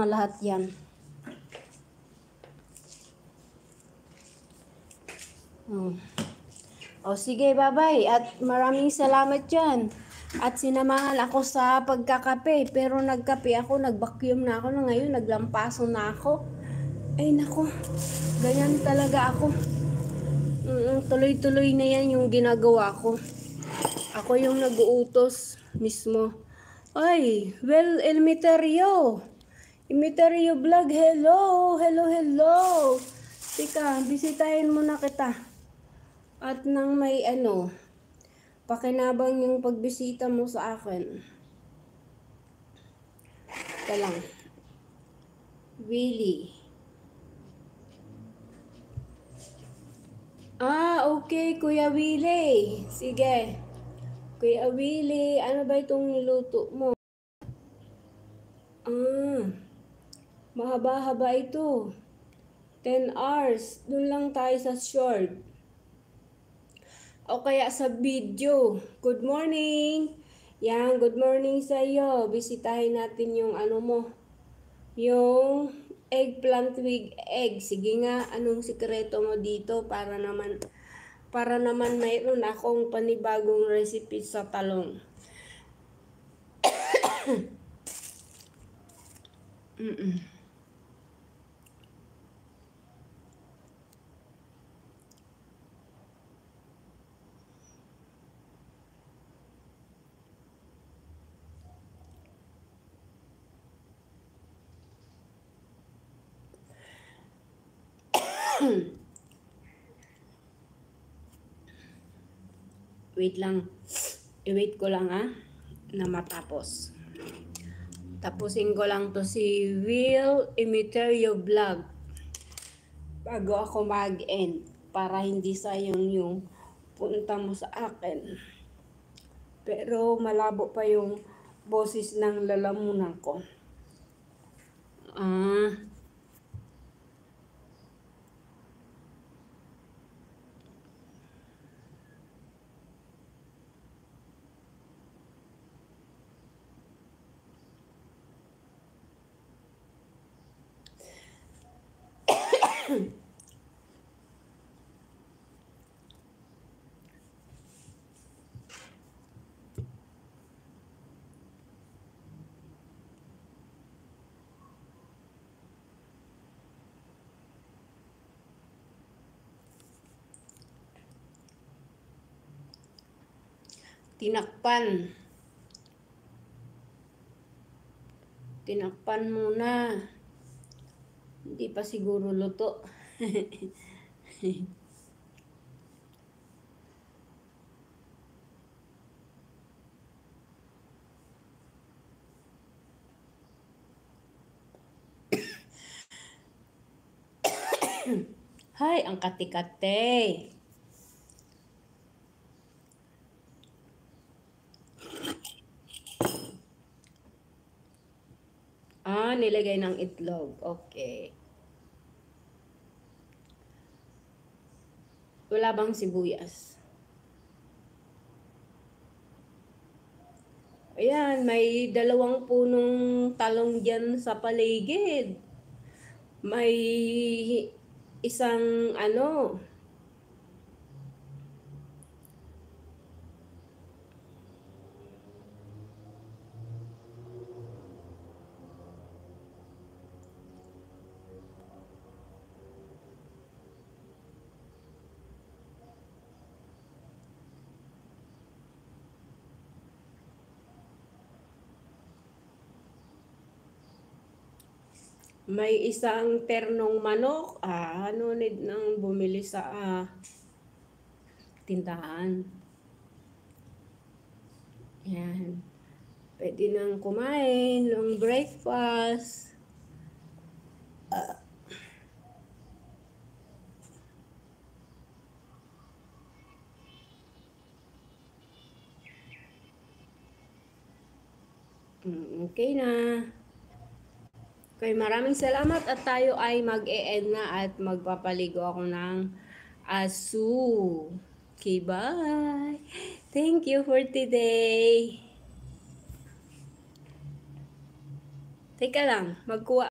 lahat yan. O sige, bye-bye. At maraming salamat dyan. At sinamahan ako sa pagkakape. Pero nagkape ako, nag-vacuum na ako. Ngayon, naglampaso na ako. Ay, nako. Ganyan talaga ako. Tuloy-tuloy na yan yung ginagawa ko. Ako yung nag-uutos mismo. Ay, well, Elmiterio. Imiterio Vlog, hello! Hello, hello! Tika, bisitahin muna kita. At nang may pakinabang yung pagbisita mo sa akin. Ika lang. Willie. Okay, Kuya Willie. Sige. Kuya Willie, ano ba itong niluto mo? Mahaba-haba ito. 10 hours. Doon lang tayo sa short. O kaya sa video. Good morning. Yan, good morning sa iyo. Bisitahin natin yung yung eggplant with egg. Sige nga, anong sikreto mo dito para naman mayroon akong panibagong recipe sa talong. Wait lang. I-wait ko lang na matapos. Tapusin ko lang to si Will Imiterio Vlog bago ako mag-end para hindi sayang yung punta mo sa akin. Pero malabo pa yung boses ng lalamunan ko. Tinakpan muna. Hindi pa siguro luto. Hay, ang kati-kate. Nilagay ng itlog. Okay. Wala bang sibuyas? Ayan, may 2 punong talong dyan sa paligid. May isang may isang ternong manok. No need nang bumili sa tindahan. Yan. Pwede nang kumain ng breakfast. Okay na. Okay, maraming salamat at tayo ay mag-e-end na at magpapaligo ako ng asu. Okay, bye. Thank you for today. Teka lang, magkuha